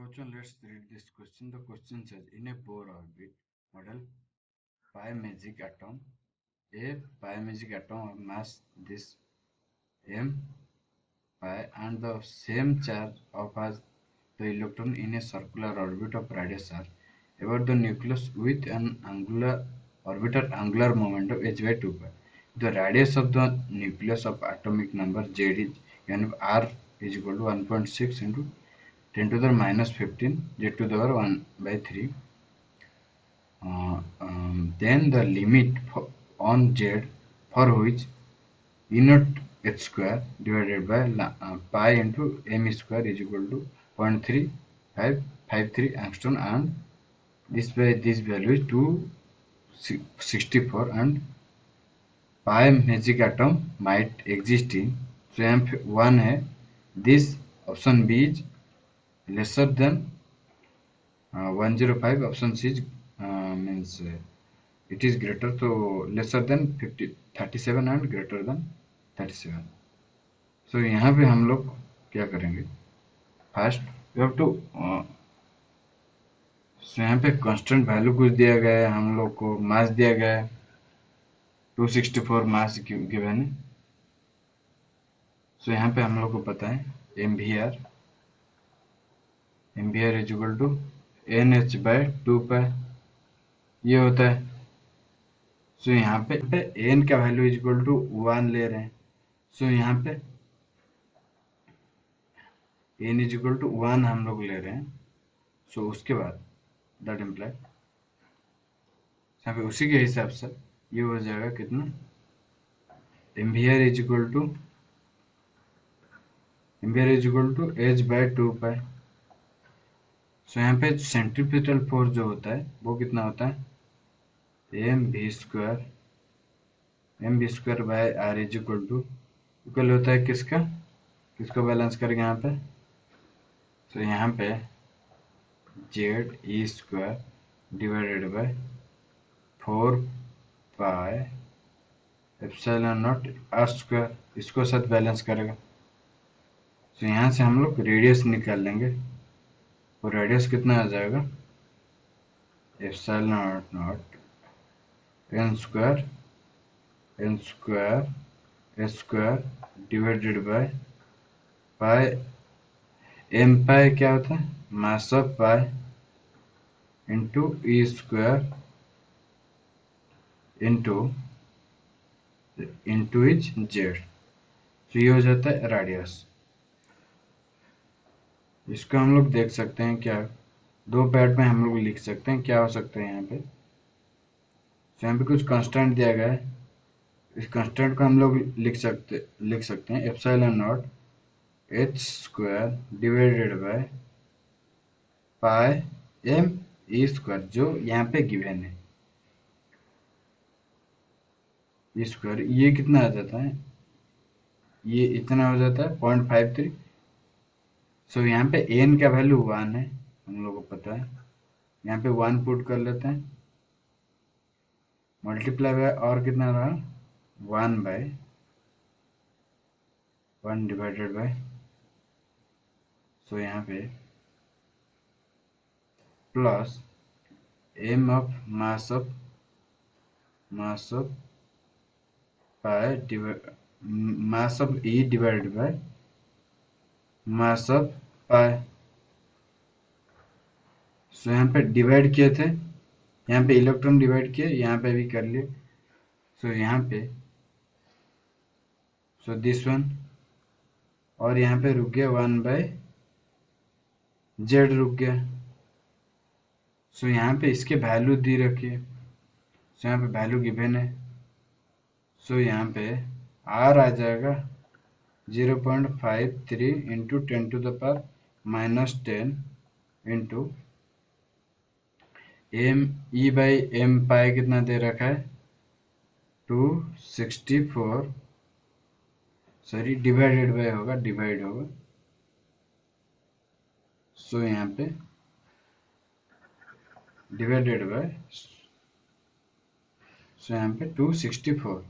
Rohan, let's read this question. The question says, in a Bohr orbit model, pi magic atom, a pi magic atom of mass this m pi and the same charge of as the electron in a circular orbit of radius r about the nucleus with an angular orbital angular moment of h by 2 pi. The radius of the nucleus of atomic number z is and r is equal to 1.6 into 10 to the minus 15 z to the power 1 by 3. Then the limit on z for which E naught h square divided by pi into m square is equal to 0.3553 angstrom, and this value is 264 and pi magic atom might exist in. So यहाँ पे 1 है. This option B is lesser than 105. Option C is means it is greater, so lesser than 37 and greater than 37. So यहाँ पे हम लोग क्या करेंगे, first we have to यहाँ पे कांस्टेंट वैल्यू कुछ दिया गया है, हम लोग को मास दिया गया है 264 मास गिवन है. सो यहाँ पे हम लोग को पता है M V R is equal to N H by 2 pi ये होता है. सो यहाँ पे एन का वैल्यू इज इक्वल टू 1 ले रहे हैं. सो यहाँ पे एन इज इक्वल टू 1 हम लोग ले रहे हैं. सो उसके बाद दैट इम्प्लाई यहाँ पे उसी के हिसाब से ये हो जाएगा कितना, M V R is equal to H by 2 pi. So यहाँ पे सेंट्रीफ्यूगल फोर्स जो होता है वो कितना होता है, M V square by R is equal होता है किसको बैलेंस करेंगे यहाँ पे. तो यहाँ पे Z E square divided by 4 pi epsilon naught R square, इसको साथ बैलेंस करेगा. तो यहाँ से हम लोग रेडियस निकाल लेंगे और रेडियस कितना आ जाएगा, epsilon naught N square divided by pi M pi क्या होता है, mass of pi into E square into is Z. तो ये हो जाता है रेडियस. इसको हम लोग देख सकते हैं क्या, दो पार्ट में हम लोग लिख सकते हैं क्या हो सकता है यहाँ पे. तो यहाँ पे कुछ कांस्टेंट दिया गया है, इस कांस्टेंट को हम लोग लिख सकते हैं epsilon naught H square divided by pi M E square जो यहाँ पे गिवन है ई स्क्वायर. ये कितना आ जाता है, ये इतना हो जाता है 0.53. सो यहाँ पे एन का वैल्यू 1 है हम लोग को पता है, यहाँ पे 1 पुट कर लेते हैं, मल्टीप्लाई बाय और कितना रहा 1 डिवाइडेड बाय. सो यहाँ पे plus M of mass of pi mass of E divided by mass of pi. So यहाँ पे डिवाइड किए थे, यहाँ पे इलेक्ट्रॉन डिवाइड किए, यहाँ पे भी कर लिए. सो यहाँ पे सो दिस वन और यहाँ पे रुक गया 1 बाय जेड रुक गया. सो यहाँ पे इसके वैल्यू दी रखी है. सो यहाँ पे वैल्यू गिवन है. सो यहाँ पे आर आ जाएगा 0.53 into 10 to the power minus 10 into M E by M pi कितना दे रखा है 264, सॉरी डिवाइडेड बाय होगा, डिवाइड होगा. सो यहाँ पे डिवाइडेड बाय, सो यहाँ पे 264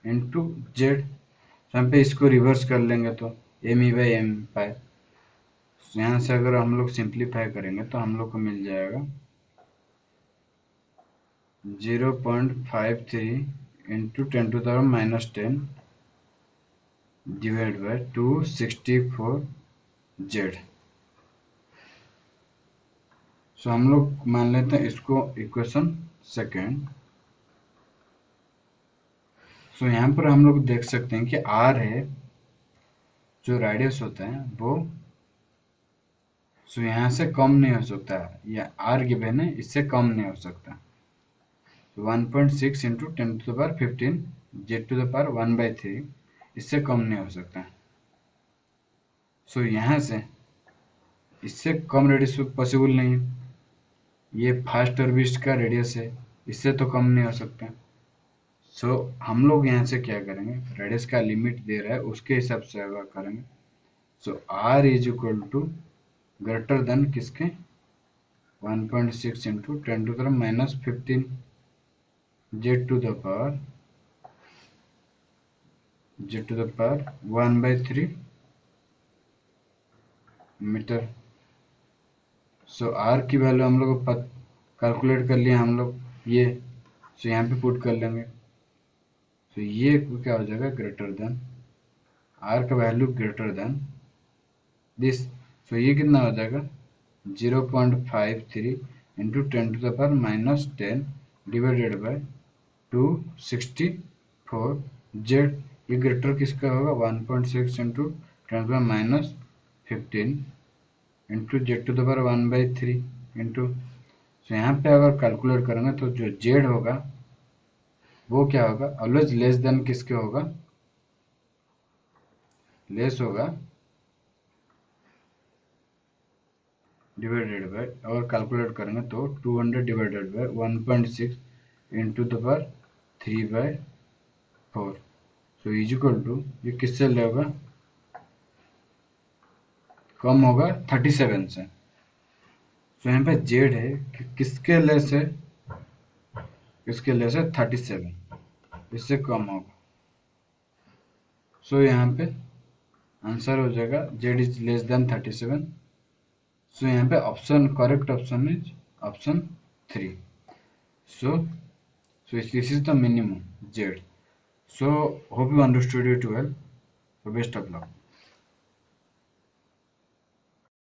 इंटू जेड. तो यहाँ पे इसको रिवर्स कर लेंगे तो एम ई बाई एम पाई। यहाँ से अगर हम लोग सिंप्लीफाई करेंगे तो हम लोग को मिल जाएगा 0.53 इंटू 10⁻⁻10 डिवाइड बाय 264Z। सो हम लोग मान लेते हैं इसको इक्वेशन सेकेंड। सो यहाँ पर हम लोग देख सकते हैं कि R है जो रेडियस होता है वो, सो यहाँ से कम नहीं हो सकता है, या R गिवन है इससे कम नहीं हो सकता। 1.6 इंटू 10⁻15 Z⁻1/3 इससे कम नहीं हो सकता। सो यहाँ से इससे कम रेडियस पॉसिबल नहीं है। ये फर्स्ट ऑर्बिट का रेडियस है, इससे तो कम नहीं हो सकता। सो हम लोग यहाँ से क्या करेंगे, रेडियस का लिमिट दे रहा है उसके हिसाब से अगर करेंगे। So R is equal to greater than किसके 1.6 into 10⁻⁻15 Z⁻1/3 metre. So R की वैल्यू हम लोग कैलकुलेट कर लिया हम लोग ये। सो यहाँ पे पुट कर लेंगे। तो ये क्या हो जाएगा, ग्रेटर देन R का वैल्यू ग्रेटर देन दिस। सो ये कितना हो जाएगा 0.53 इंटू 10⁻⁻10 डिवाइडेड बाय 264 Z। ये ग्रेटर किसका होगा 1.6 इंटू 10⁻⁻15 इंटू Z⁻1/3 इंटू। तो यहाँ पे अगर कैलकुलेट करेंगे तो जो Z होगा वो क्या होगा, ऑलवेज लेस देन किसके होगा, लेस होगा डिवाइडेड बाय, और कैलकुलेट करेंगे तो 200 divided by 1.6 into the power 3/4। So is equal to ये किससे लेगा, कम होगा 37 से। सो यहाँ पे जेड है कि किसके लेस है, किसके लेस है 37, इससे कम होगा। सो यहाँ पे आंसर हो जाएगा जेड इज लेस देन 37। सो यहाँ पे option correct option is option 3। So this is the minimum Z. So hope you understood it well. So best of luck.